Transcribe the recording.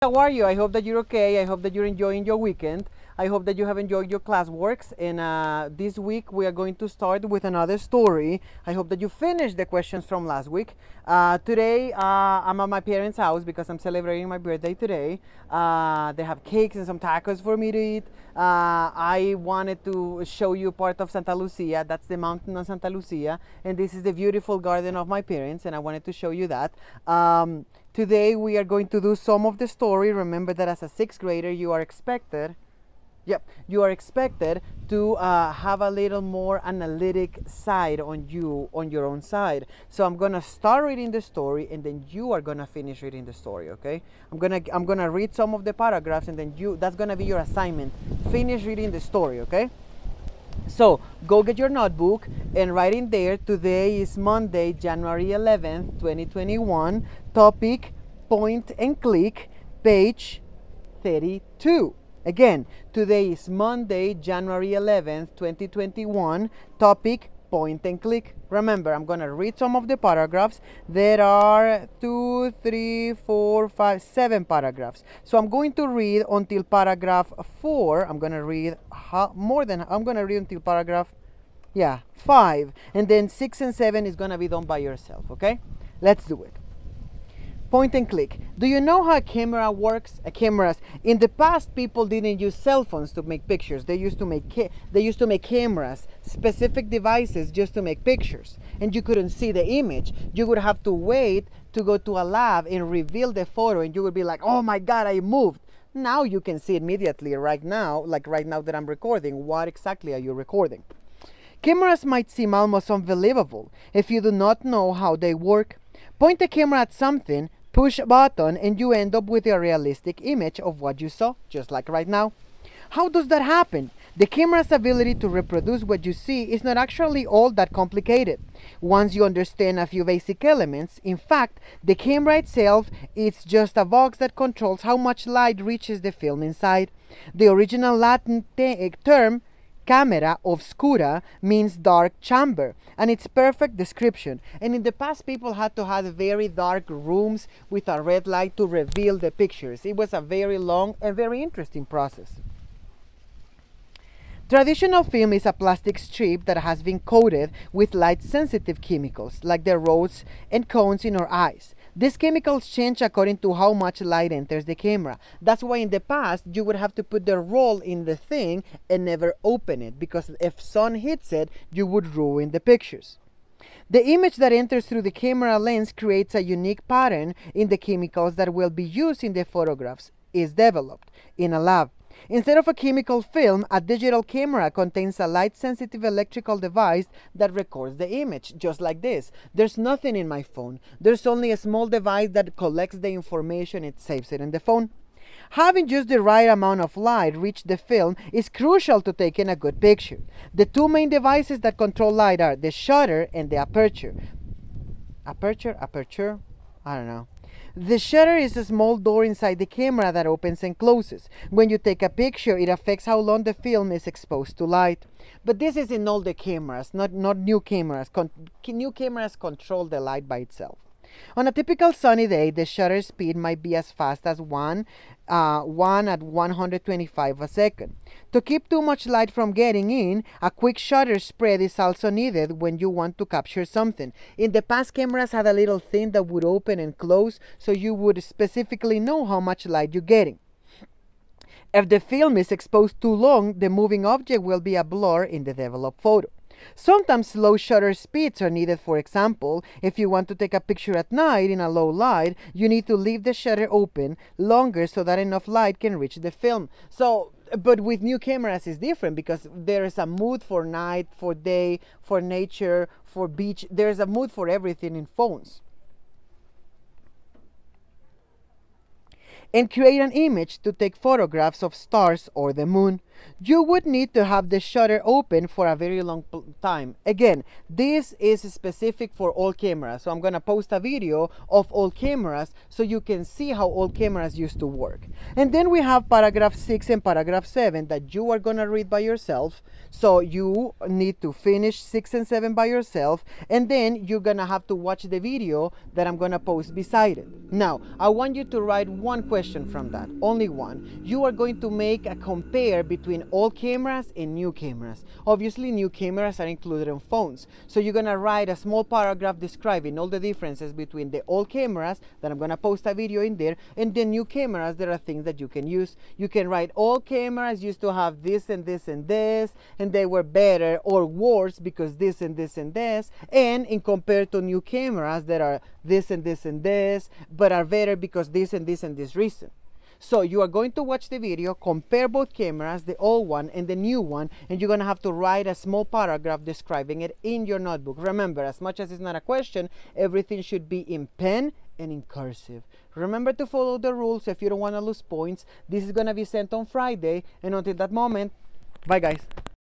How are you? I hope that you're okay. I hope that you're enjoying your weekend. I hope that you have enjoyed your classworks. And this week we are going to start with another story. I hope that you finished the questions from last week. Today I'm at my parents' house because I'm celebrating my birthday today. They have cakes and some tacos for me to eat. I wanted to show you part of Santa Lucia. That's the mountain of Santa Lucia. And this is the beautiful garden of my parents. And I wanted to show you that. Today we are going to do some of the story. Remember that as a sixth grader you are expected to have a little more analytic side on your own side. So I'm gonna start reading the story and then you are gonna finish reading the story, okay? I'm gonna read some of the paragraphs and then that's gonna be your assignment. Finish reading the story, okay? So go get your notebook and write in there. Today is Monday, January 11th, 2021. Topic, point and click, page 32. Again, today is Monday, January 11th, 2021. Topic, point and click. Remember, I'm going to read some of the paragraphs. There are 2, 3, 4, 5, 7 paragraphs. So I'm going to read until paragraph 4. I'm going to read until paragraph 5. And then 6 and 7 is going to be done by yourself, okay? Let's do it. Point and click. Do you know how a camera works? In the past, people didn't use cell phones to make pictures. They used to make cameras, specific devices just to make pictures, and you couldn't see the image. You would have to wait to go to a lab and reveal the photo, and you would be like, "Oh my God, I moved." Now you can see immediately right now, like right now that I'm recording. What exactly are you recording? Cameras might seem almost unbelievable if you do not know how they work. Point the camera at something, push a button, and you end up with a realistic image of what you saw, just like right now. How does that happen? The camera's ability to reproduce what you see is not actually all that complicated. Once you understand a few basic elements, in fact, the camera itself is just a box that controls how much light reaches the film inside. The original Latin term camera obscura means dark chamber, and it's perfect description. And in the past, people had to have very dark rooms with a red light to reveal the pictures. It was a very long and very interesting process. Traditional film is a plastic strip that has been coated with light-sensitive chemicals, like the rods and cones in our eyes. These chemicals change according to how much light enters the camera. That's why in the past, you would have to put the roll in the thing and never open it, because if sun hits it, you would ruin the pictures. The image that enters through the camera lens creates a unique pattern in the chemicals that will be used in the photographs is developed in a lab. Instead of a chemical film, a digital camera contains a light-sensitive electrical device that records the image, just like this. There's nothing in my phone. There's only a small device that collects the information and saves it in the phone. Having just the right amount of light reach the film is crucial to taking a good picture. The two main devices that control light are the shutter and the aperture. Aperture? I don't know. The shutter is a small door inside the camera that opens and closes. When you take a picture, it affects how long the film is exposed to light. But this is in older cameras, not new cameras. New cameras control the light by itself. On a typical sunny day, the shutter speed might be as fast as 1 at 125 a second. To keep too much light from getting in, a quick shutter spread is also needed when you want to capture something. In the past, cameras had a little thing that would open and close, so you would specifically know how much light you're getting. If the film is exposed too long, the moving object will be a blur in the developed photo. Sometimes slow shutter speeds are needed. For example, if you want to take a picture at night in a low light, you need to leave the shutter open longer so that enough light can reach the film. But with new cameras it's different, because there is a mood for night, for day, for nature, for beach. There's a mood for everything in phones. And create an image to take photographs of stars or the moon. You would need to have the shutter open for a very long time. Again, this is specific for all cameras, so I'm gonna post a video of all cameras so you can see how all cameras used to work. And then we have paragraph 6 and paragraph 7 that you are gonna read by yourself. So you need to finish 6 and 7 by yourself, and then you're gonna have to watch the video that I'm gonna post beside it. Now, I want you to write one question from that, only one. You are going to make a compare between old cameras and new cameras. Obviously, new cameras are included on phones. So you're gonna write a small paragraph describing all the differences between the old cameras, that I'm gonna post a video in there, and the new cameras. There are things that you can use. You can write old cameras used to have this and this and this, and they were better or worse because this and this and this, and in compared to new cameras that are this and this and this, but are better because this and this and this reason. So you are going to watch the video, compare both cameras, the old one and the new one, and you're going to have to write a small paragraph describing it in your notebook. Remember, as much as it's not a question, everything should be in pen and in cursive. Remember to follow the rules if you don't want to lose points. This is going to be sent on Friday, and until that moment, bye guys.